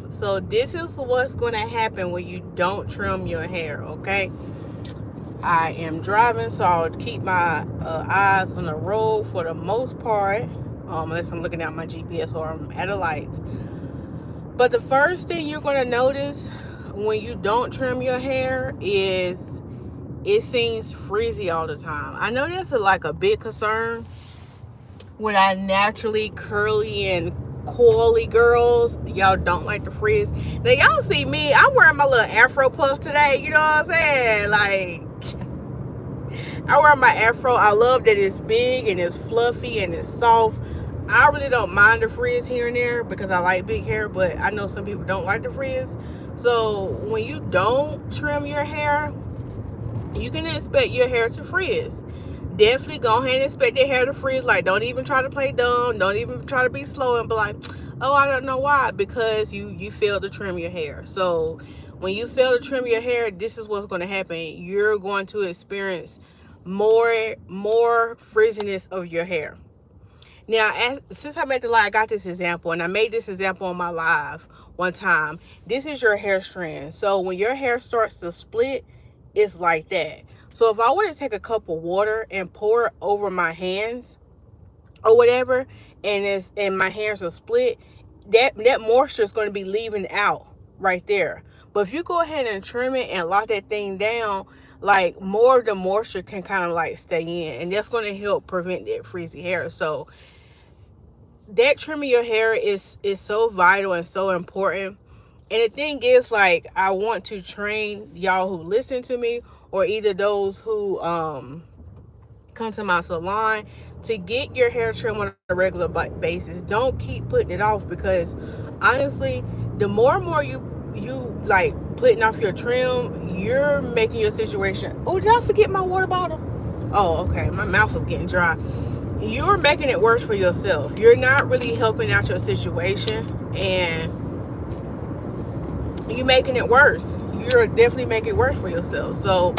have. So this is what's going to happen when you don't trim your hair, okay? I am driving, so I'll keep my eyes on the road for the most part, unless I'm looking at my GPS or I'm at a light. But the first thing you're going to notice when you don't trim your hair is it seems frizzy all the time. I know that's like a big concern with our naturally curly and coily girls. Y'all don't like the frizz. Now y'all see me, I'm wearing my little afro puff today, you know what I'm saying? Like, I wear my afro. I love that it's big and it's fluffy and it's soft. I really don't mind the frizz here and there because I like big hair, but I know some people don't like the frizz. So when you don't trim your hair, you can expect your hair to frizz. Definitely go ahead and expect your hair to frizz. Like, don't even try to play dumb. Don't even try to be slow and be like, oh, I don't know why. Because you failed to trim your hair. So when you fail to trim your hair, this is what's going to happen. You're going to experience more frizziness of your hair. Now, since I'm at the live, I got this example, and I made this example on my live one time. This is your hair strand. So when your hair starts to split, it's like that. So if I were to take a cup of water and pour it over my hands or whatever, and my hands are split, that moisture is going to be leaving out right there. But if you go ahead and trim it and lock that thing down, like, more of the moisture can kind of like stay in, and that's going to help prevent that frizzy hair. So that trimming your hair is so vital and so important. And the thing is, like, I want to train y'all who listen to me, or either those who come to my salon, to get your hair trimmed on a regular basis. Don't keep putting it off, because honestly, the more and more you like putting off your trim, you're making your situation. Oh, did I forget my water bottle? Oh, okay, my mouth is getting dry. You're making it worse for yourself. You're not really helping out your situation, and you're making it worse. You're definitely making it worse for yourself. So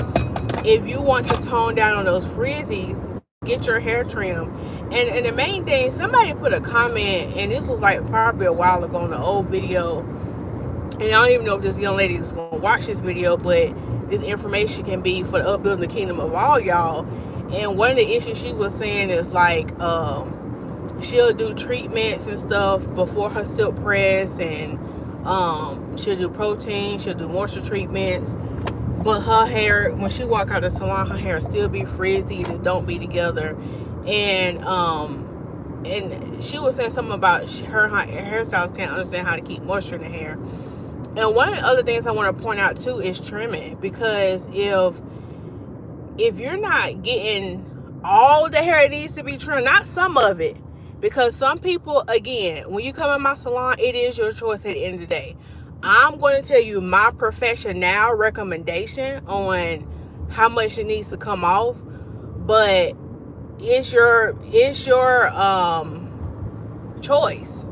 if you want to tone down on those frizzies, get your hair trimmed. And the main thing, somebody put a comment, and this was like probably a while ago on the old video, and I don't even know if this young lady is going to watch this video, but this information can be for the upbuilding the kingdom of all y'all. And one of the issues she was saying is like, she'll do treatments and stuff before her silk press, and she'll do protein, she'll do moisture treatments, but her hair, when she walk out of the salon, her hair still be frizzy, it don't be together. And she was saying something about her hairstylists can't understand how to keep moisture in the hair. And one of the other things I want to point out too is trimming, because if you're not getting all the hair that needs to be trimmed, not some of it, because some people, again, when you come in my salon, it is your choice at the end of the day. I'm going to tell you my professional recommendation on how much it needs to come off, but it's your choice.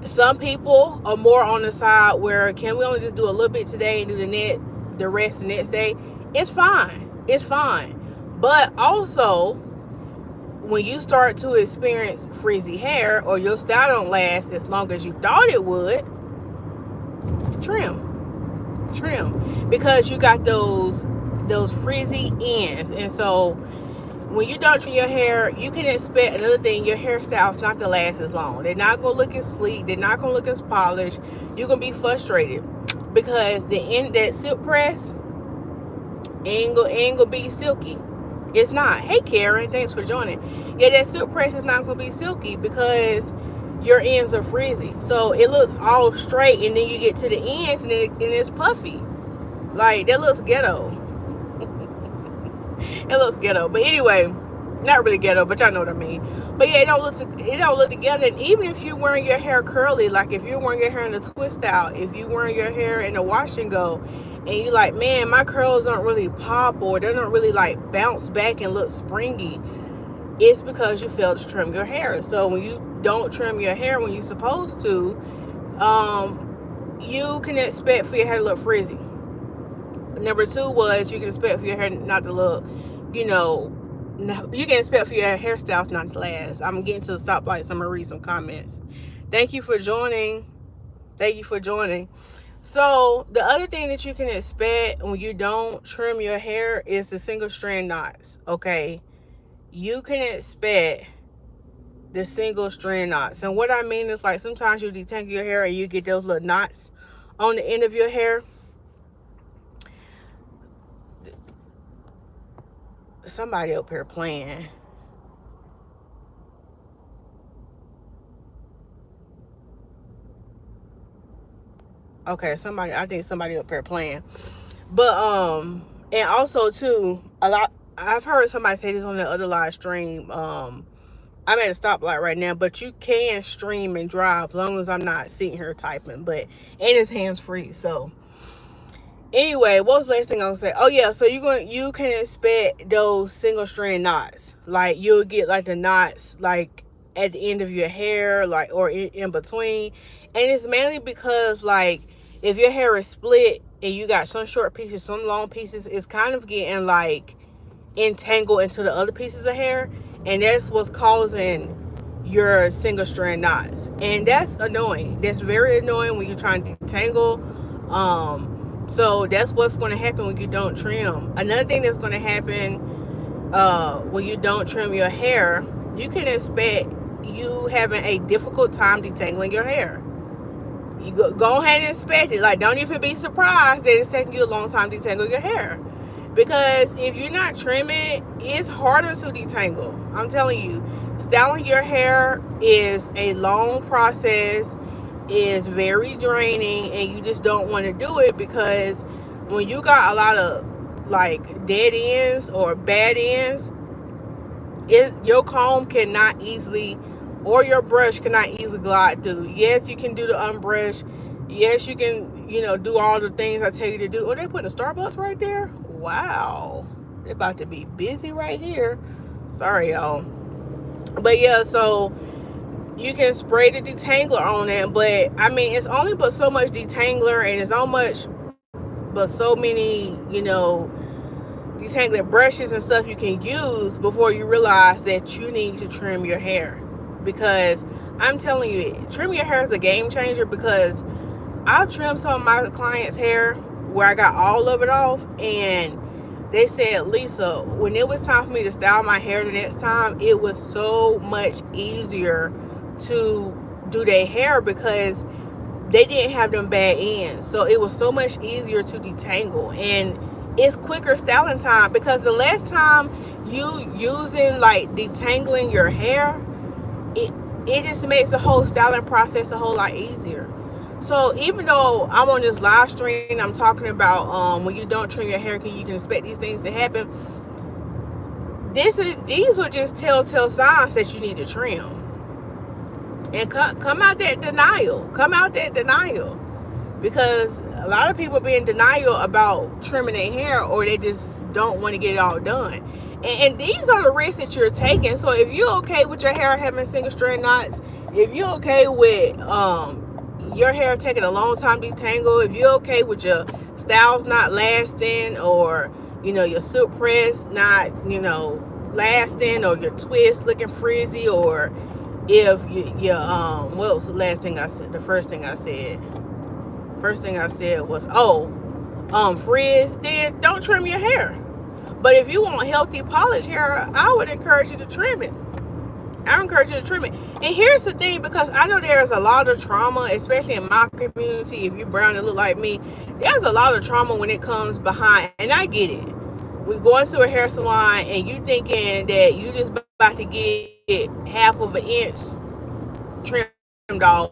Some people are more on the side where, can we only just do a little bit today and do the rest the next day? It's fine. It's fine. But also, when you start to experience frizzy hair, or your style don't last as long as you thought it would, trim, because you got those frizzy ends. And so when you don't trim your hair, you can expect another thing, your hairstyle's not to last as long. They're not gonna look as sleek, they're not gonna look as polished. You're gonna be frustrated because that silk press ain't gonna be silky. It's not. Hey Karen, thanks for joining. Yeah, that silk press is not gonna be silky because your ends are frizzy. So it looks all straight, and then you get to the ends and it's puffy. Like, that looks ghetto. It looks ghetto. But anyway, not really ghetto, but y'all know what I mean. But yeah, it don't look together. And even if you're wearing your hair curly, like if you're wearing your hair in a twist out, if you're wearing your hair in a wash and go, and you like, man, my curls don't really pop, or they don't really like bounce back and look springy, it's because you failed to trim your hair. So when you don't trim your hair when you're supposed to, you can expect for your hair to look frizzy. Number two was, you can expect for your hair not to look, you can expect for your hairstyles not to last. I'm getting to the stoplight, so I'm going to read some comments. Thank you for joining. Thank you for joining. So the other thing that you can expect when you don't trim your hair is the single strand knots. Okay, you can expect the single strand knots, and what I mean is, like, sometimes you detangle your hair and you get those little knots on the end of your hair. Somebody up here playing. Okay, I think somebody up here playing. But and also too, I've heard somebody say this on the other live stream. I'm at a stoplight right now, but you can stream and drive as long as I'm not sitting here typing. But and it's hands free. So anyway, what was the last thing I was gonna say? Oh yeah, so you can expect those single strand knots. Like, you'll get like the knots like at the end of your hair, like, or in between. And it's mainly because, like, if your hair is split and you got some short pieces, some long pieces, it's kind of getting like entangled into the other pieces of hair, and that's what's causing your single strand knots. And that's annoying. That's very annoying when you're trying to detangle. So that's what's going to happen when you don't trim. Another thing that's going to happen when you don't trim your hair, you can expect you having a difficult time detangling your hair. You go ahead and expect it. Like, don't even be surprised that it's taking you a long time to detangle your hair, because if you're not trimming, it's harder to detangle. I'm telling you, styling your hair is a long process, is very draining, and you just don't want to do it, because when you got a lot of like dead ends or bad ends, your comb cannot easily, or your brush cannot easily glide through. Yes, you can do the unbrush. Yes, you can, do all the things I tell you to do. Oh, they putting a Starbucks right there? Wow. They're about to be busy right here. Sorry, y'all. But yeah, so you can spray the detangler on it, but I mean, it's only but so much detangler, and it's so many, detangler brushes and stuff you can use before you realize that you need to trim your hair. Because I'm telling you, trimming your hair is a game changer, because I've trimmed some of my clients' hair where I got all of it off, and they said, Lisa, when it was time for me to style my hair the next time, it was so much easier to do their hair because they didn't have them bad ends. So it was so much easier to detangle, and it's quicker styling time, because the last time you using like detangling your hair, it just makes the whole styling process a whole lot easier. So even though I'm on this live stream, I'm talking about when you don't trim your hair, you can expect these things to happen. These are just telltale signs that you need to trim. And come out that denial. Come out that denial. Because a lot of people be in denial about trimming their hair, or they just don't want to get it all done. And these are the risks that you're taking. So if you're okay with your hair having single strand knots, if you're okay with your hair taking a long time to detangle, if you're okay with your styles not lasting, or your silk press not lasting, or your twist looking frizzy, or if your what was the last thing I said? The first thing I said was frizz, then don't trim your hair. But if you want healthy polished hair, I would encourage you to trim it. And here's the thing, because I know there's a lot of trauma, especially in my community. If you're brown and look like me, there's a lot of trauma when it comes behind, and I get it. We go into a hair salon and you thinking that you just about to get half of an inch trimmed off,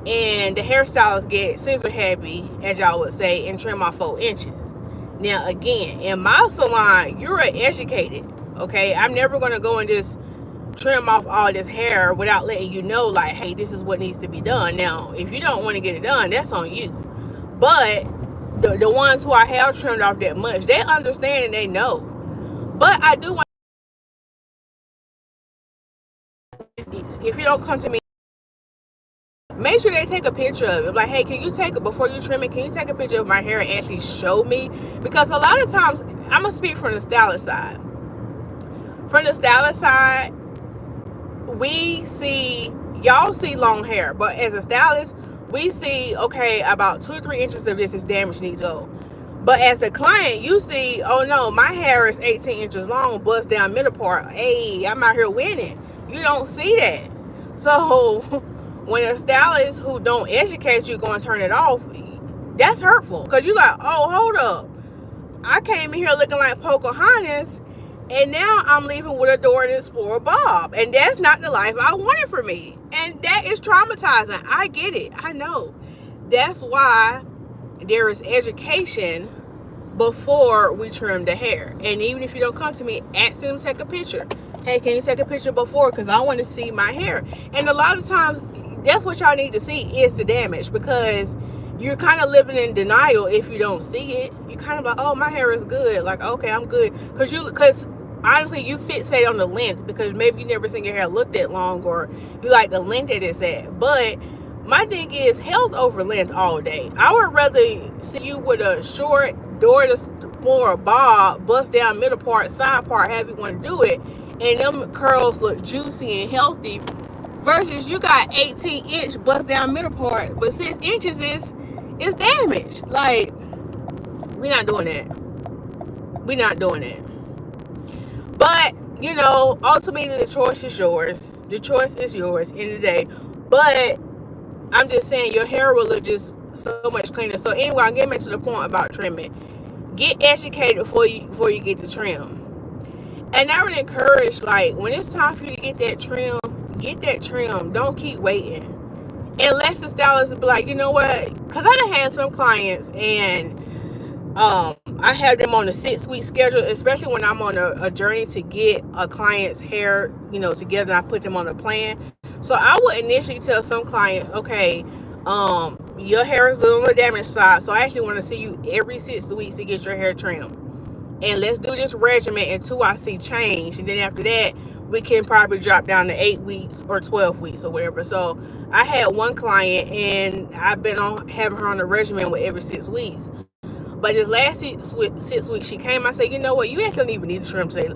and the hairstylist get scissor happy, as y'all would say, and trim off 4 inches. Now, again, in my salon, you're educated, okay? I'm never going to go and just trim off all this hair without letting you know, like, hey, this is what needs to be done. Now, if you don't want to get it done, that's on you. But the ones who I have trimmed off that much, they understand and they know. But I do want, if you don't come to me, make sure they take a picture of it. Like, hey, can you take it before you trim it? Can you take a picture of my hair and actually show me? Because a lot of times, I'm gonna speak from the stylist side. From the stylist side, y'all see long hair, but as a stylist, we see, okay, about 2 or 3 inches of this is damaged, needs to go. But as the client, you see, oh no, my hair is 18 inches long, bust down middle part. Hey, I'm out here winning. You don't see that. So when a stylist who don't educate you going to turn it off, that's hurtful. Because you're like, oh, hold up. I came in here looking like Pocahontas, and now I'm leaving with a Dora the Explorer bob. And that's not the life I wanted for me. And that is traumatizing. I get it. I know. That's why there is education before we trim the hair. And even if you don't come to me, ask them to take a picture. Hey, can you take a picture before? Because I want to see my hair. And a lot of times, that's what y'all need to see is the damage, because you're kind of living in denial if you don't see it. You kind of like, oh, my hair is good. Like, okay, I'm good. Because honestly, you fixate on the length because maybe you never seen your hair look that long, or you like the length that it's at. But my thing is health over length all day. I would rather see you with a short Dora the Explorer bob, bust down middle part, side part, however you want to do it, and them curls look juicy and healthy, versus you got 18-inch bust down middle part, but 6 inches is damaged. Like, we're not doing that. We're not doing that. But, you know, ultimately the choice is yours. The choice is yours in the day. But I'm just saying your hair will look just so much cleaner. So anyway, I'm getting back to the point about trimming. Get educated before you get the trim. And I would encourage, like, when it's time for you to get that trim. Don't keep waiting. Unless the stylist be like, you know what? Because I done had some clients, and I have them on a 6-week schedule, especially when I'm on a journey to get a client's hair, you know, together, and I put them on a plan. So I would initially tell some clients, okay, your hair is a little on the damaged side, so I actually want to see you every 6 weeks to get your hair trimmed. And let's do this regimen until I see change. And then after that, we can probably drop down to 8 weeks or 12 weeks or whatever. So I had one client, and I've been on having her on a regimen with every 6 weeks. But this last 6 weeks, she came. I said, you know what? You actually don't even need to trim today.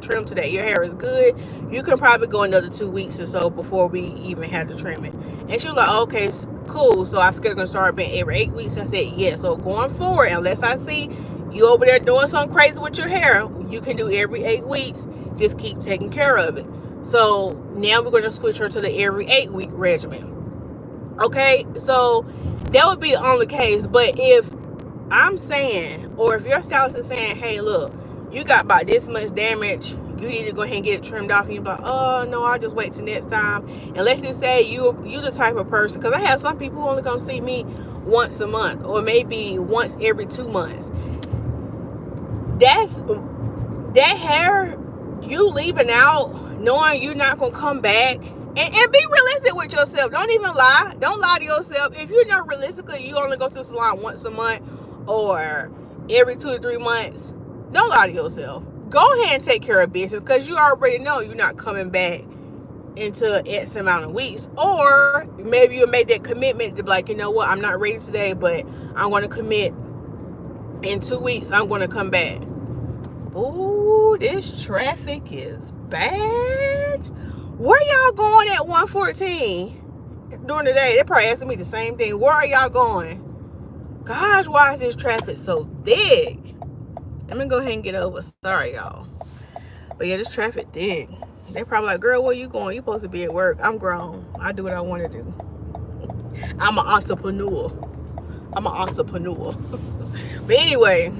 Trim today. Your hair is good. You can probably go another 2 weeks or so before we even have to trim it. And she was like, okay, cool. So I scheduled to start being every 8 weeks. I said, yeah. So going forward, unless I see you over there doing something crazy with your hair, you can do every 8 weeks. Just keep taking care of it. So now we're going to switch her to the every 8-week regimen. Okay, so that would be the only case. But if I'm saying, or if your stylist is saying, hey, look, you got about this much damage, you need to go ahead and get it trimmed off, and you're like, oh no, I'll just wait till next time. And let's just say you the type of person, because I have some people who only come see me once a month, or maybe once every 2 months. That hair you leaving out, knowing you're not gonna come back, and be realistic with yourself. Don't even lie. Don't lie to yourself. If you know realistically you only go to the salon once a month or every 2 or 3 months, don't lie to yourself. Go ahead and take care of business, because you already know you're not coming back into X amount of weeks. Or maybe you'll make that commitment to be like, you know what, I'm not ready today, but I'm going to commit in 2 weeks. I'm going to come back. Ooh, this traffic is bad. Where y'all going at 1:14 during the day? They're probably asking me the same thing. Where are y'all going? Gosh, why is this traffic so thick? Let me go ahead and get over. Sorry, y'all. But yeah, this traffic thick. They probably like, girl, where you going? You supposed to be at work. I'm grown. I do what I want to do. I'm an entrepreneur. But anyway,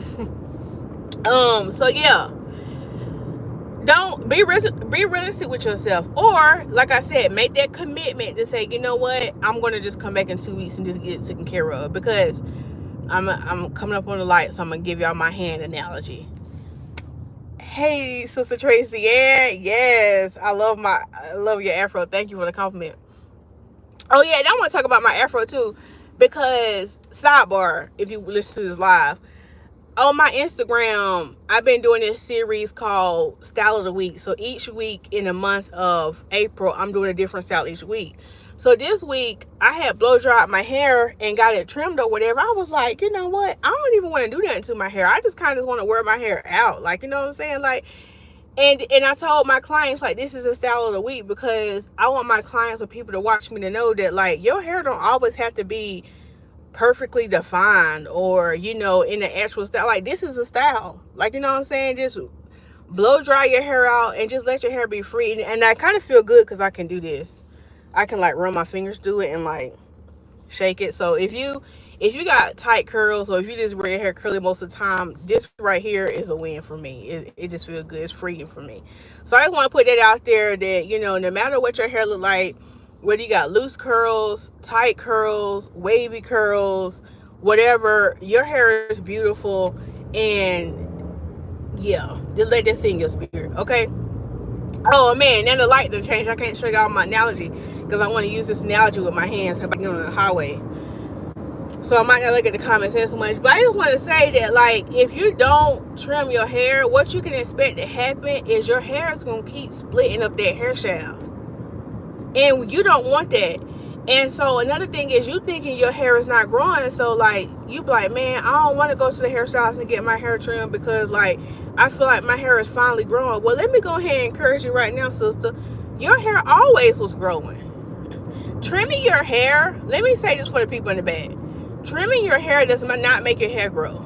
so yeah, don't be realistic with yourself. Or like I said, make that commitment to say, you know what, I'm going to just come back in 2 weeks and just get it taken care of, because I'm coming up on the light. So I'm gonna give y'all my hand analogy. Hey, Sister Tracy, yes, I love your afro. Thank you for the compliment. Oh yeah, and I want to talk about my afro too, because sidebar, if you listen to this live, on my Instagram, I've been doing this series called Style of the Week. So each week in the month of April, I'm doing a different style each week. So this week, I had blow dried my hair and got it trimmed or whatever. I was like, you know what? I don't even want to do nothing to my hair. I just kind of want to wear my hair out. Like, you know what I'm saying? Like, And I told my clients, like, this is a style of the week, because I want my clients or people to watch me to know that, like, your hair don't always have to be perfectly defined or, you know, in the actual style. Like, this is a style. Like, you know what I'm saying? Just blow dry your hair out and just let your hair be free. And I kind of feel good because I can do this. I can, like, run my fingers through it and, like, shake it. So if you got tight curls, or if you just wear your hair curly most of the time, this right here is a win for me. It just feels good. It's freeing for me. So I just want to put that out there, that, you know, no matter what your hair look like, whether you got loose curls, tight curls, wavy curls, whatever, your hair is beautiful. And yeah, just let that in your spirit, okay? Oh man, now the light done changed. I can't show y'all my analogy because I want to use this analogy with my hands. How about on the highway? So I might not look at the comments as much, but I just want to say that, like, if you don't trim your hair, what you can expect to happen is your hair is going to keep splitting up that hair shaft. And you don't want that. And so another thing is, you thinking your hair is not growing. So, like, you be like, man, I don't want to go to the hairstylist and get my hair trimmed because, like, I feel like my hair is finally growing. Well, let me go ahead and encourage you right now, sister. Your hair always was growing. Trimming your hair, let me say this for the people in the back. Trimming your hair does not make your hair grow.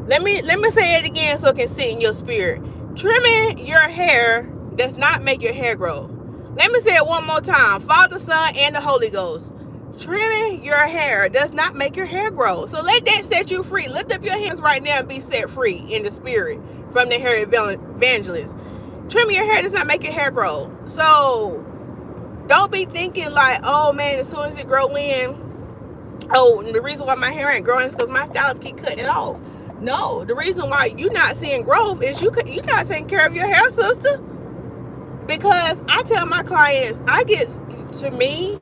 Let me say it again so it can sit in your spirit. Trimming your hair does not make your hair grow. Let me say it one more time. Father, Son, and the Holy Ghost. Trimming your hair does not make your hair grow. So let that set you free. Lift up your hands right now and be set free in the spirit from the hair evangelist. Trimming your hair does not make your hair grow. So don't be thinking like, oh man, as soon as it grow in, oh, the reason why my hair ain't growing is because my stylist keep cutting it off. No, the reason why you not seeing growth is you not taking care of your hair, sister. Because I tell my clients, to me,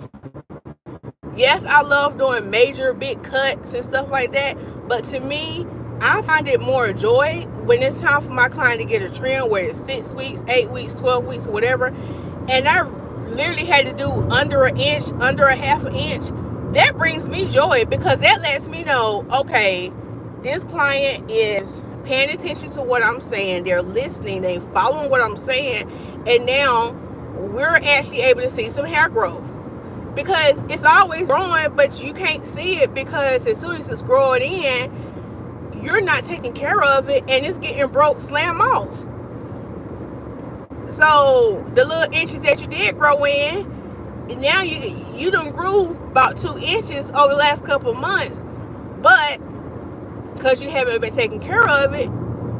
yes, I love doing major big cuts and stuff like that. But to me, I find it more joy when it's time for my client to get a trim, where it's 6 weeks, 8 weeks, 12 weeks, or whatever. And I literally had to do under an inch, under a half an inch. That brings me joy, because that lets me know, okay, this client is paying attention to what I'm saying. They're listening. They're following what I'm saying. And now we're actually able to see some hair growth. Because it's always growing, but you can't see it, because as soon as it's growing in, you're not taking care of it, and it's getting broke, slam off. So the little inches that you did grow in, now you done grew about 2 inches over the last couple of months, but because you haven't been taking care of it,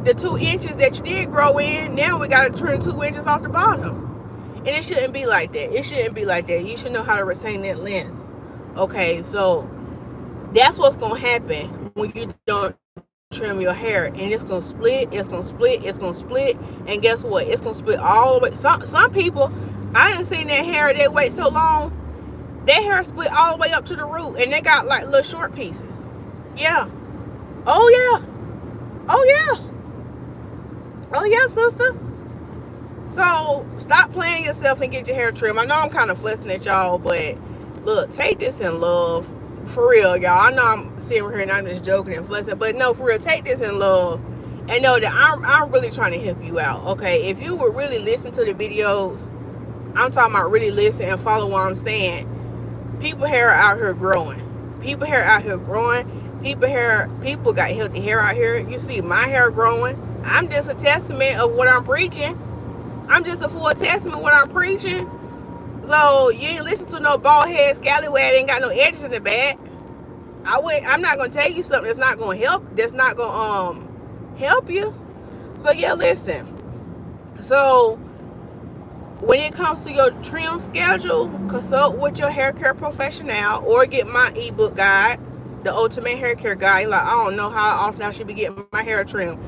the 2 inches that you did grow in, now we got to trim 2 inches off the bottom. And it shouldn't be like that. It shouldn't be like that. You should know how to retain that length. Okay, so that's what's going to happen when you don't trim your hair. And it's going to split, it's going to split, it's going to split. And guess what? It's going to split all the way. Some people, I didn't see that hair, they wait so long, their hair split all the way up to the root. And they got like little short pieces. Yeah. Oh, yeah. Oh, yeah. Oh, yeah, sister. So stop playing yourself and get your hair trimmed. I know I'm kind of fussing at y'all, but look, take this in love. For real, y'all. I know I'm sitting here and I'm just joking and fussing, but no, for real, take this in love and know that I'm really trying to help you out, okay? If you would really listen to the videos, I'm talking about really listen and follow what I'm saying. People hair out here growing. People hair out here growing. People got healthy hair out here. You see my hair growing. I'm just a testament of what I'm preaching. I'm just a full testament of what I'm preaching. So you ain't listen to no bald head scallywag, ain't got no edges in the back. I'm not gonna tell you something that's not gonna help. That's not gonna help you. So yeah, listen. So when it comes to your trim schedule, consult with your hair care professional or get my ebook guide, the ultimate hair care guide. Like, I don't know how often I should be getting my hair trimmed.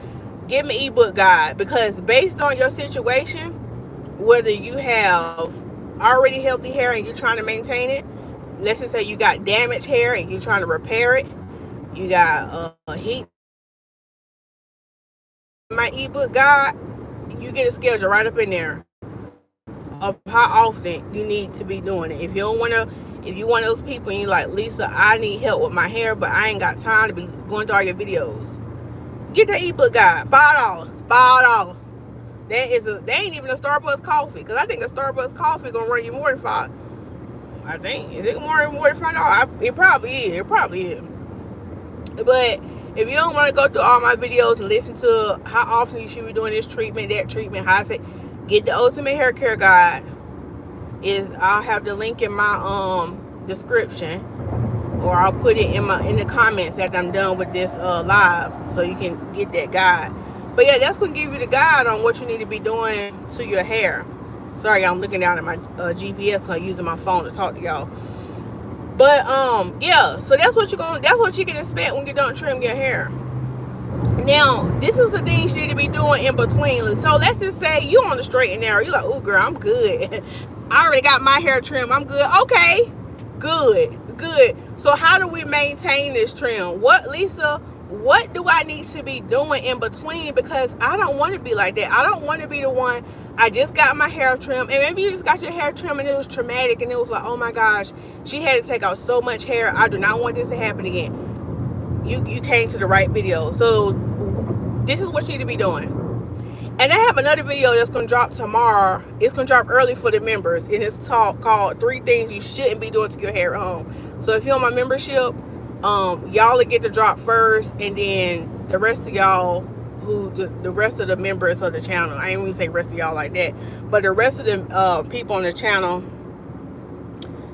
Get me ebook guide, because based on your situation, whether you have already healthy hair and you're trying to maintain it, let's just say you got damaged hair and you're trying to repair it, you got heat. My ebook guide, you get a schedule right up in there of how often you need to be doing it. If you one of those people and you're like, Lisa, I need help with my hair, but I ain't got time to be going through all your videos, get that ebook guide. $5. That ain't even a Starbucks coffee, because I think a Starbucks coffee gonna run you more than five. I think, is it more than $5? It probably is. It probably is. But if you don't want to go through all my videos and listen to how often you should be doing this treatment, that treatment, how to say, get the Ultimate Hair Care Guide. I'll have the link in my description, or I'll put it in the comments after I'm done with this live, so you can get that guide. But yeah, that's gonna give you the guide on what you need to be doing to your hair. Sorry, I'm looking down at my GPS because I'm using my phone to talk to y'all. But yeah, so that's what you can expect when you don't trim your hair. Now, this is the things you need to be doing in between. So let's just say you on the straight and narrow. You're like, oh girl, I'm good. I already got my hair trimmed. I'm good. Okay, good. So how do we maintain this trim? Lisa, what do I need to be doing in between? Because I don't want to be like that. I don't want to be the one, I just got my hair trimmed, and maybe you just got your hair trimmed and it was traumatic and it was like, oh my gosh, she had to take out so much hair. I do not want this to happen again. You came to the right video. So this is what you need to be doing. And I have another video that's going to drop tomorrow. It's going to drop early for the members, and it's called 3 Things You Shouldn't Be Doing to Your Hair at Home. So if you're on my membership, y'all will get the drop first, and then the rest of y'all, the rest of the members of the channel, I ain't even say rest of y'all like that, but the rest of the people on the channel,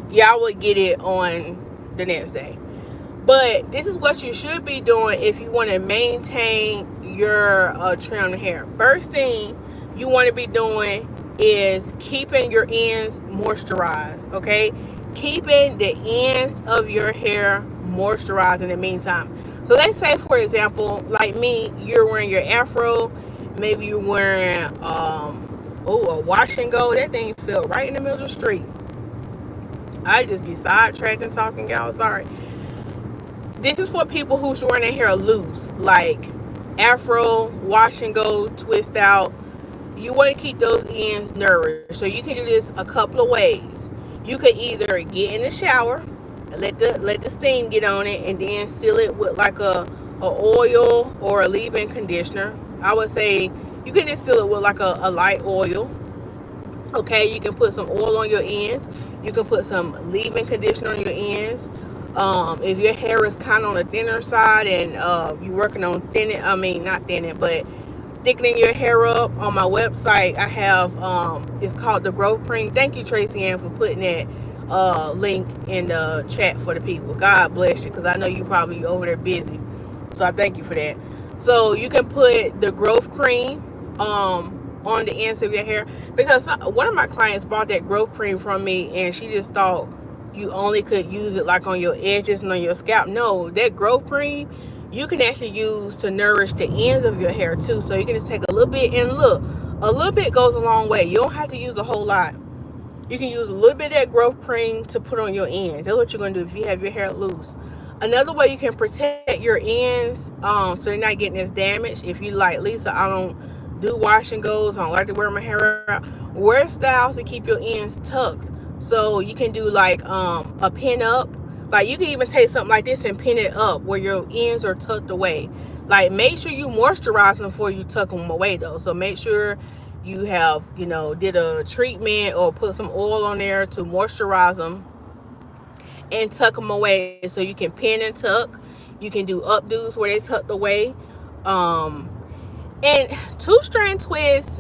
y'all will get it on the next day. But this is what you should be doing if you want to maintain your trimmed hair. First thing you want to be doing is keeping your ends moisturized, okay? Keeping the ends of your hair moisturized in the meantime. So let's say, for example, like me, you're wearing your afro, maybe you're wearing a wash and go. That thing fell right in the middle of the street. I just be sidetracked and talking, y'all, sorry. This is for people who's wearing their hair loose, like afro, wash and go, twist out. You want to keep those ends nourished. So you can do this a couple of ways. You could either get in the shower and let the steam get on it, and then seal it with like a oil or a leave-in conditioner. I would say you can just seal it with like a light oil. Okay, you can put some oil on your ends. You can put some leave-in conditioner on your ends. If your hair is kind of on the thinner side and you're working on thickening your hair up, on my website I have it's called the growth cream. Thank you, Tracy Ann, for putting that link in the chat for the people. God bless you, because I know you probably over there busy, so I thank you for that. So you can put the growth cream on the ends of your hair, because one of my clients bought that growth cream from me and she just thought you only could use it like on your edges and on your scalp. No, that growth cream you can actually use to nourish the ends of your hair too. So you can just take a little bit, and look, a little bit goes a long way. You don't have to use a whole lot. You can use a little bit of that growth cream to put on your ends. That's what you're going to do if you have your hair loose. Another way you can protect your ends so they're not getting as damaged. If you like, Lisa, I don't do wash and goes, I don't like to wear my hair out, wear styles to keep your ends tucked. So you can do like a pin up. Like you can even take something like this and pin it up where your ends are tucked away. Like make sure you moisturize them before you tuck them away though. So make sure you have, did a treatment or put some oil on there to moisturize them and tuck them away, so you can pin and tuck. You can do updos where they tucked away. And 2-strand twists,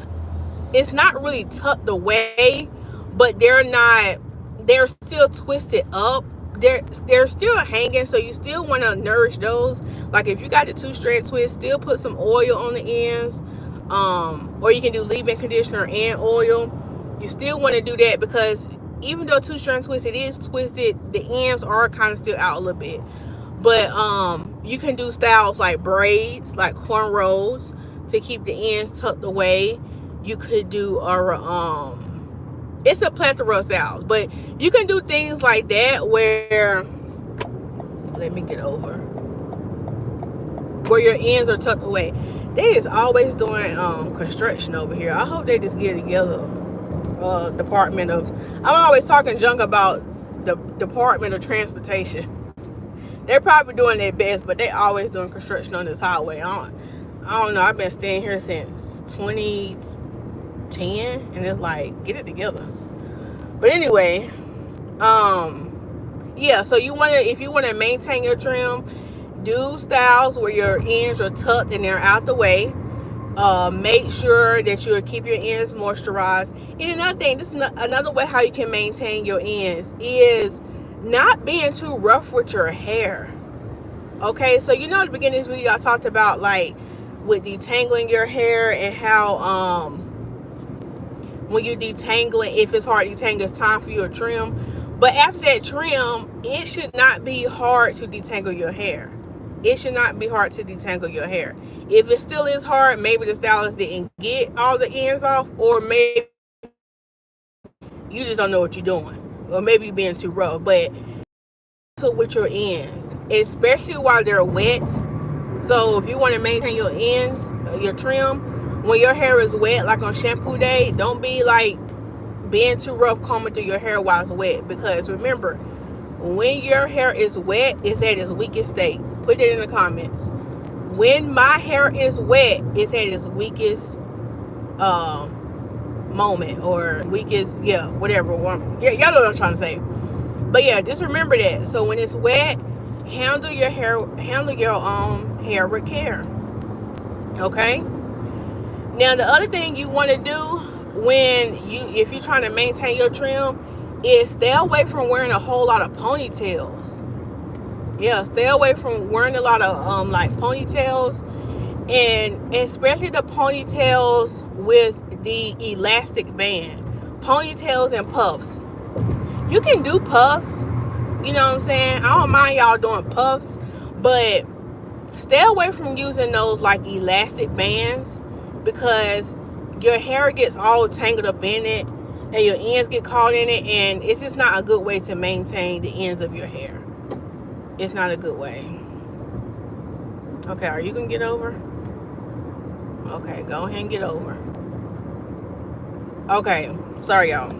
it's not really tucked away, but they're still twisted up. They're still hanging, so you still want to nourish those. Like if you got the 2-strand twist, still put some oil on the ends, or you can do leave-in conditioner and oil. You still want to do that, because even though 2-strand twist, it is twisted, the ends are kind of still out a little bit. But you can do styles like braids, like cornrows, to keep the ends tucked away. You could do it's a plethora of styles, but you can do things like that where, let me get over, where your ends are tucked away. They is always doing construction over here. I hope they just get it together. I'm always talking junk about the Department of Transportation. They're probably doing their best, but they always doing construction on this highway. I don't know. I've been staying here since 10, and it's like, get it together. But anyway, yeah, so if you want to maintain your trim, do styles where your ends are tucked and they're out the way. Make sure that you keep your ends moisturized. And another thing, this is another way how you can maintain your ends, is not being too rough with your hair. Okay, so you know at the beginning of this video I talked about like with detangling your hair, and how when you detangle it, if it's hard to detangle, it's time for you to trim. But after that trim, it should not be hard to detangle your hair. It should not be hard to detangle your hair. If it still is hard, maybe the stylist didn't get all the ends off, or maybe you just don't know what you're doing, or maybe you're being too rough. But with your ends, especially while they're wet. So if you want to maintain your ends, your trim, when your hair is wet, like on shampoo day, don't be like being too rough combing through your hair while it's wet. Because remember, when your hair is wet, it's at its weakest state. Put it in the comments. When my hair is wet, it's at its weakest moment, or weakest, yeah, whatever. Yeah, y'all know what I'm trying to say. But yeah, just remember that. So when it's wet, handle your hair with care. Okay. Now the other thing you want to do if you're trying to maintain your trim, is stay away from wearing a whole lot of ponytails. Yeah, stay away from wearing a lot of like ponytails, and especially the ponytails with the elastic band. Ponytails and puffs. You can do puffs, you know what I'm saying? I don't mind y'all doing puffs, but stay away from using those like elastic bands, because your hair gets all tangled up in it and your ends get caught in it, and it's just not a good way to maintain the ends of your hair. It's not a good way. Okay, are you gonna get over? Okay, go ahead and get over. Okay, sorry y'all.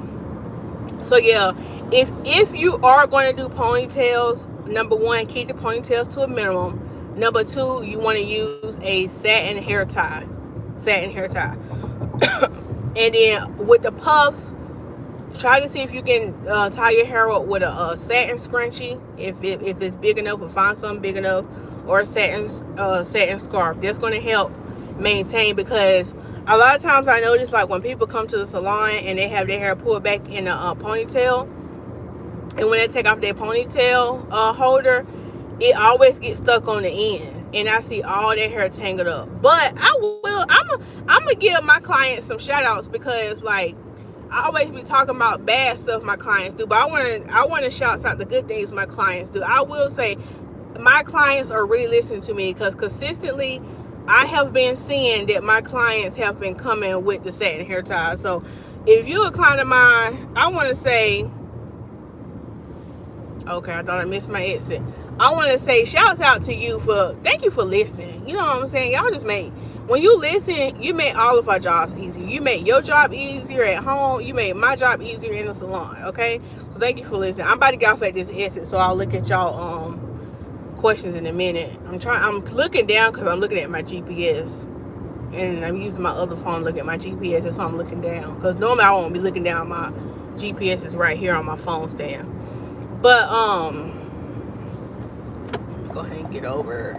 So yeah, if you are going to do ponytails, number one, keep the ponytails to a minimum. Number two, you want to use a satin hair tie. And then with the puffs, try to see if you can tie your hair up with a satin scrunchie, if it's big enough, or find something big enough, or a satin scarf. That's going to help maintain, because a lot of times I notice, like when people come to the salon and they have their hair pulled back in a ponytail, and when they take off their ponytail holder, it always gets stuck on the ends, and I see all their hair tangled up. But I'm gonna give my clients some shout outs, because like I always be talking about bad stuff my clients do, but I want to shout out the good things my clients do. I will say my clients are really listening to me, because consistently I have been seeing that my clients have been coming with the satin hair ties. So if you're a client of mine, I want to say, okay, I thought I missed my exit. I want to say shouts out to you thank you for listening. You know what I'm saying? Y'all just when you listen, you make all of our jobs easier. You make your job easier at home. You make my job easier in the salon. Okay? So thank you for listening. I'm about to get off at this exit, so I'll look at y'all questions in a minute. I'm looking down because I'm looking at my GPS, and I'm using my other phone to look at my GPS. That's why I'm looking down, because normally I won't be looking down. My GPS is right here on my phone stand. But let me go ahead and get over.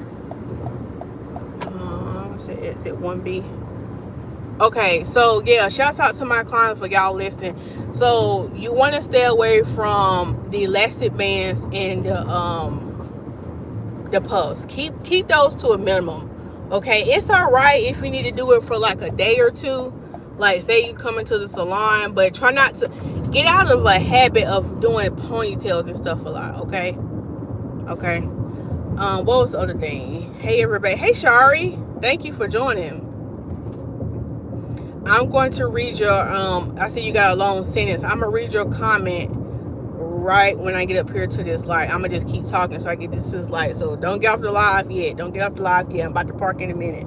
Say exit 1B. Okay, so yeah, shouts out to my clients for y'all listening. So you want to stay away from the elastic bands and the puffs. Keep those to a minimum. Okay, it's all right if you need to do it for like a day or two, like say you come into the salon, but try not to get out of a habit of doing ponytails and stuff a lot. Okay. What was the other thing? Hey everybody. Hey Shari, thank you for joining. I'm going to read your I see you got a long sentence. I'm gonna read your comment right when I get up here to this light. I'm gonna just keep talking so I get this to this light. So don't get off the live yet. I'm about to park in a minute.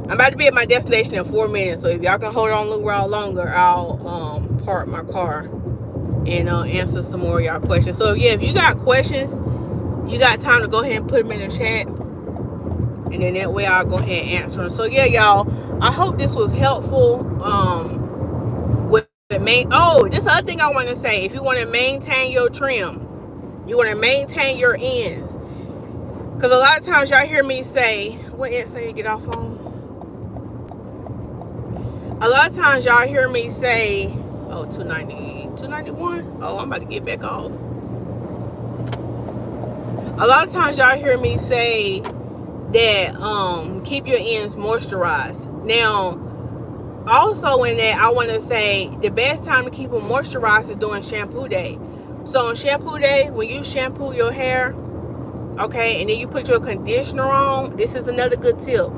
I'm about to be at my destination in 4 minutes. So if y'all can hold on a little while longer, I'll park my car and answer some more of y'all questions. So yeah, if you got questions, you got time to go ahead and put them in the chat, and then that way I'll go ahead and answer them. So yeah, y'all, I hope this was helpful. this other thing I want to say. If you want to maintain your trim, you want to maintain your ends. Because a lot of times y'all hear me say, what ends say you get off on? A lot of times y'all hear me say, oh, 291. Oh, I'm about to get back off. A lot of times y'all hear me say that keep your ends moisturized. Now, also in that, I want to say the best time to keep them moisturized is during shampoo day. So on shampoo day, when you shampoo your hair, okay, and then you put your conditioner on, this is another good tip.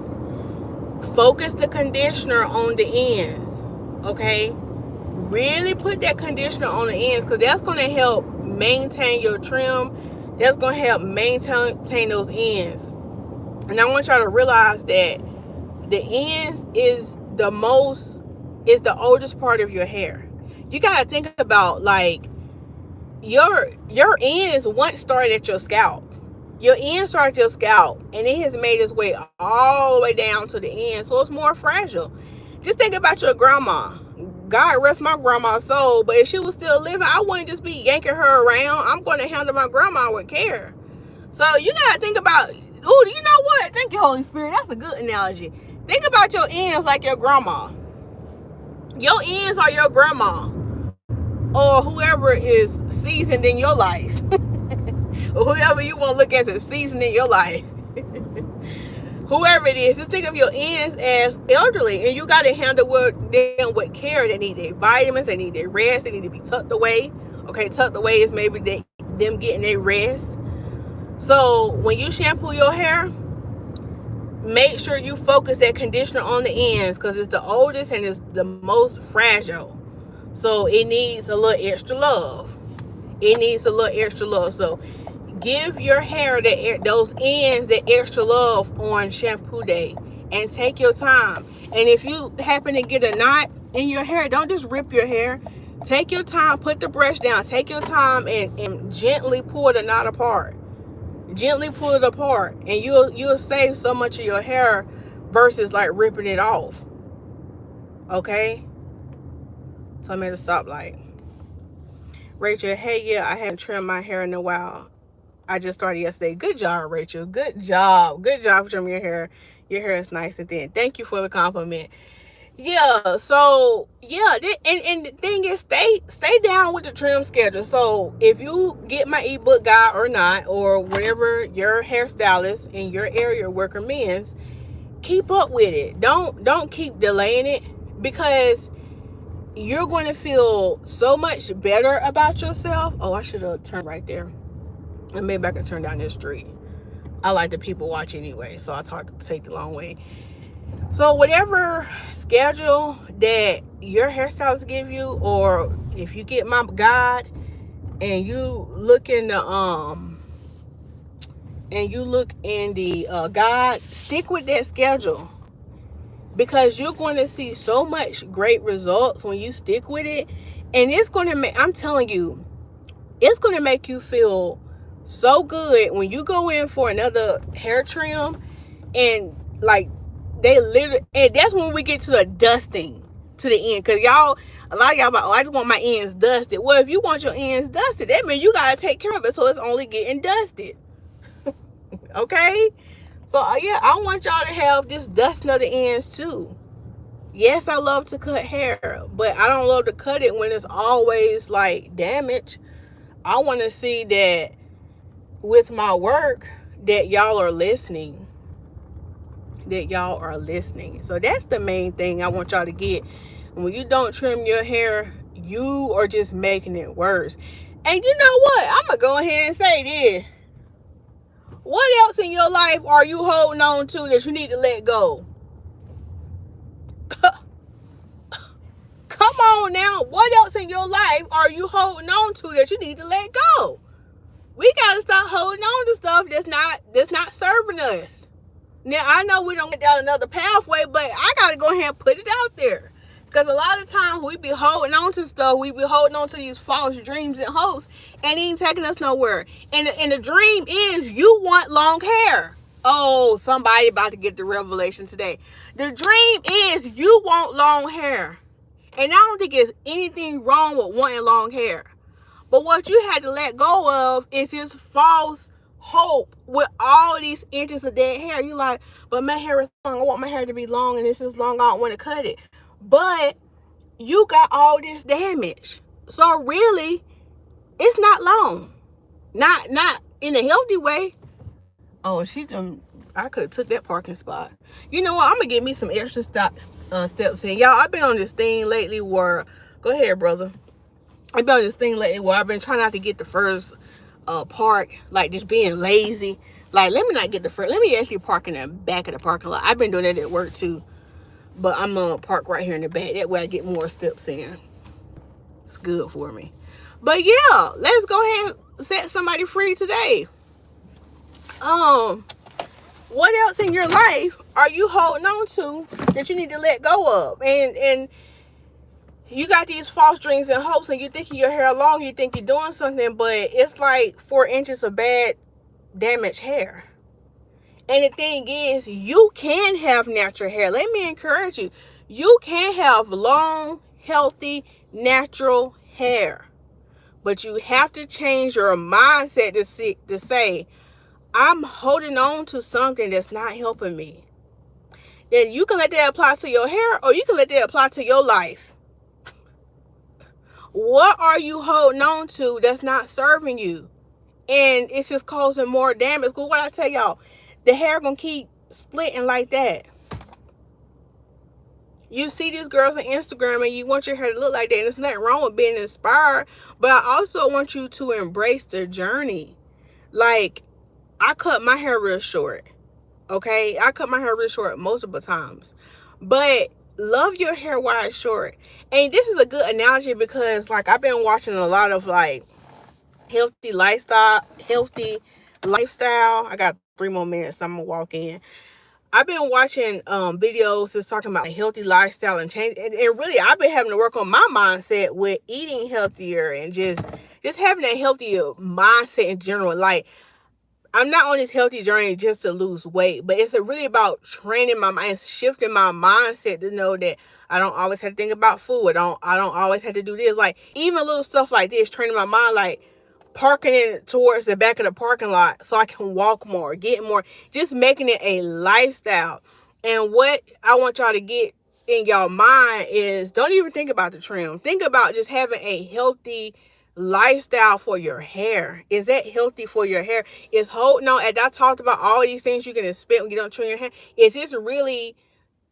Focus the conditioner on the ends, okay? Really put that conditioner on the ends, because that's going to help maintain your trim. That's going to help maintain those ends. And I want y'all to realize that the ends is the oldest part of your hair. You got to think about, like, your ends once started at your scalp. Your end started at your scalp, and it has made its way all the way down to the end, so it's more fragile. Just think about your grandma. God rest my grandma's soul, but if she was still living, I wouldn't just be yanking her around. I'm going to handle my grandma with care. So you got to think about, you know what? Thank you, Holy Spirit. That's a good analogy. Think about your ends like your grandma. Your ends are your grandma, or whoever is seasoned in your life. Or whoever you want to look at as seasoned in your life. Whoever it is, just think of your ends as elderly, and you got to handle them with care. They need their vitamins, they need their rest, they need to be tucked away. Okay, tucked away is maybe them getting their rest. So when you shampoo your hair, make sure you focus that conditioner on the ends, because it's the oldest and it's the most fragile. So it needs a little extra love. It needs a little extra love. So give your hair those ends the extra love on shampoo day, and take your time. And if you happen to get a knot in your hair, don't just rip your hair. Take your time, put the brush down, take your time, and gently pull the knot apart. Gently pull it apart, and you'll save so much of your hair versus like ripping it off. Okay? So I'm at a stoplight. Rachel, hey, yeah, I haven't trimmed my hair in a while. I just started yesterday. Good job, Rachel. Good job. Good job trimming your hair. Your hair is nice and thin. Thank you for the compliment. Yeah, so yeah, and the thing is, stay down with the trim schedule. So if you get my ebook guide or not, or whatever your hairstylist in your area recommends, keep up with it. Don't keep delaying it, because you're going to feel so much better about yourself. Oh, I should have turned right there, and maybe I can turn down this street. I like the people watch anyway, so I take the long way. So whatever schedule that your hairstylist give you, or if you get my guide and you look in the guide, stick with that schedule, because you're going to see so much great results when you stick with it. And it's going to make, I'm telling you, it's going to make you feel so good when you go in for another hair trim, and like, they literally, and that's when we get to the dusting to the end. Because a lot of y'all about, oh, I just want my ends dusted. Well, if you want your ends dusted, that means you got to take care of it, so it's only getting dusted. Okay? So, yeah, I want y'all to have this dusting of the ends too. Yes, I love to cut hair, but I don't love to cut it when it's always like damaged. I want to see that with my work that y'all are listening. So that's the main thing I want y'all to get. When you don't trim your hair, you are just making it worse. And you know what? I'm gonna go ahead and say this. What else in your life are you holding on to that you need to let go? Come on now. What else in your life are you holding on to that you need to let go? We gotta stop holding on to stuff that's not serving us. Now, I know we don't get down another pathway, but I got to go ahead and put it out there. Because a lot of times we be holding on to stuff. We be holding on to these false dreams and hopes, and it ain't taking us nowhere. And the dream is you want long hair. Oh, somebody about to get the revelation today. The dream is you want long hair. And I don't think it's anything wrong with wanting long hair. But what you had to let go of is this false hope with all these inches of dead hair. You like, but my hair is long. I want my hair to be long, and this is long. I don't want to cut it. But you got all this damage. So really, it's not long. Not in a healthy way. Oh, I could have took that parking spot. You know what? I'm gonna give me some extra steps in. Y'all, I've been on this thing lately where, go ahead, brother. I've been on this thing lately where I've been trying not to get the first park, like just being lazy. Like, let me not get the first. Let me actually park in the back of the parking lot. I've been doing that at work too, but I'm gonna park right here in the back. That way I get more steps in. It's good for me. But yeah, let's go ahead and set somebody free today. What else in your life are you holding on to that you need to let go of? And you got these false dreams and hopes, and you think your hair long, you think you're doing something, but it's like 4 inches of bad, damaged hair. And the thing is, you can have natural hair. Let me encourage you. You can have long, healthy, natural hair. But you have to change your mindset to say, I'm holding on to something that's not helping me. Then you can let that apply to your hair, or you can let that apply to your life. What are you holding on to that's not serving you? And it's just causing more damage. Because what I tell y'all, the hair gonna keep splitting like that. You see these girls on Instagram and you want your hair to look like that. And there's nothing wrong with being inspired. But I also want you to embrace the journey. Like, I cut my hair real short. Okay? I cut my hair real short multiple times. But love your hair while it's short. And this is a good analogy because, like, I've been watching a lot of, like, healthy lifestyle. I got 3 more minutes. So I'm going to walk in. I've been watching videos that's talking about a healthy lifestyle and change. And really, I've been having to work on my mindset with eating healthier and just having a healthier mindset in general. Like, I'm not on this healthy journey just to lose weight, but it's really about training my mind, shifting my mindset to know that I don't always have to think about food. I don't always have to do this. Like, even little stuff like this, training my mind, like parking in towards the back of the parking lot so I can walk more, get more, just making it a lifestyle. And what I want y'all to get in y'all mind is, don't even think about the trim. Think about just having a healthy lifestyle for your hair. Is that healthy for your hair? Is holding on, as I talked about all these things you can expect when you don't trim your hair, is this really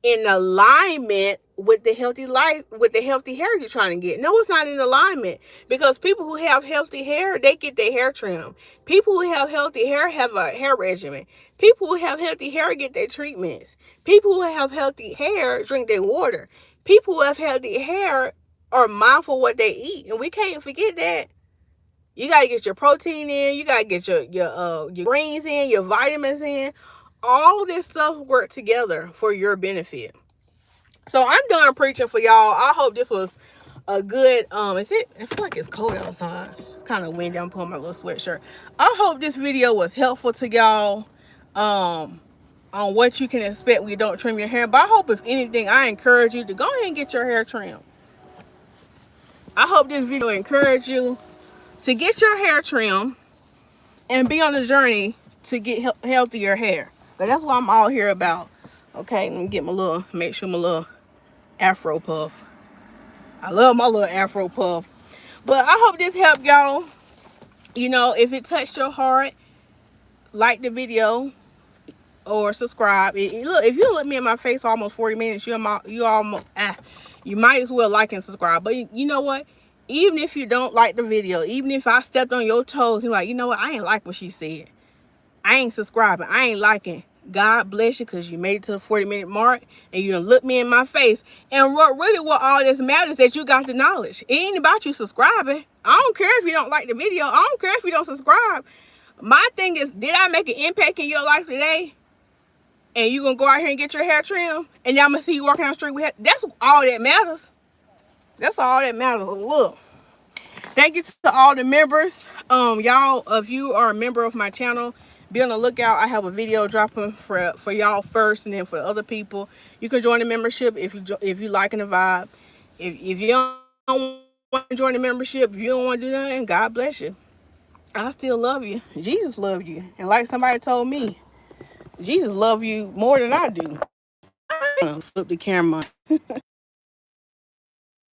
in alignment with the healthy life, with the healthy hair you're trying to get? No, it's not in alignment, because people who have healthy hair, they get their hair trimmed. People who have healthy hair have a hair regimen. People who have healthy hair get their treatments. People who have healthy hair drink their water. People who have healthy hair are mindful what they eat, and we can't forget that. You got to get your protein in. You got to get your greens in, your vitamins in. All this stuff work together for your benefit. So I'm done preaching for y'all. I hope this was a good, I feel like it's cold outside. It's kind of windy. I'm pulling my little sweatshirt. I hope this video was helpful to y'all on what you can expect when you don't trim your hair. But I hope, if anything, I encourage you to go ahead and get your hair trimmed. I hope this video encouraged you to get your hair trimmed and be on the journey to get healthier hair. But that's what I'm all here about. Okay, let me get make sure my little afro puff. I love my little afro puff. But I hope this helped y'all. You know, if it touched your heart, like the video or subscribe. Look, if you look me in my face for almost 40 minutes, you might as well like and subscribe. But you know what? Even if you don't like the video, even if I stepped on your toes, you're like, you know what? I ain't like what she said. I ain't subscribing. I ain't liking. God bless you, because you made it to the 40-minute mark and you done look me in my face. And what all this matters is that you got the knowledge. It ain't about you subscribing. I don't care if you don't like the video. I don't care if you don't subscribe. My thing is, did I make an impact in your life today? And you gonna go out here and get your hair trimmed, and y'all gonna see you walking down the street with hair? That's all that matters. That's all that matters. Look, thank you to all the members. Y'all, if you are a member of my channel, be on the lookout. I have a video dropping for y'all first, and then for the other people. You can join the membership if you liking the vibe. If you don't want to join the membership, if you don't want to do nothing, God bless you. I still love you. Jesus loves you. And like somebody told me, Jesus loves you more than I do. I flip the camera.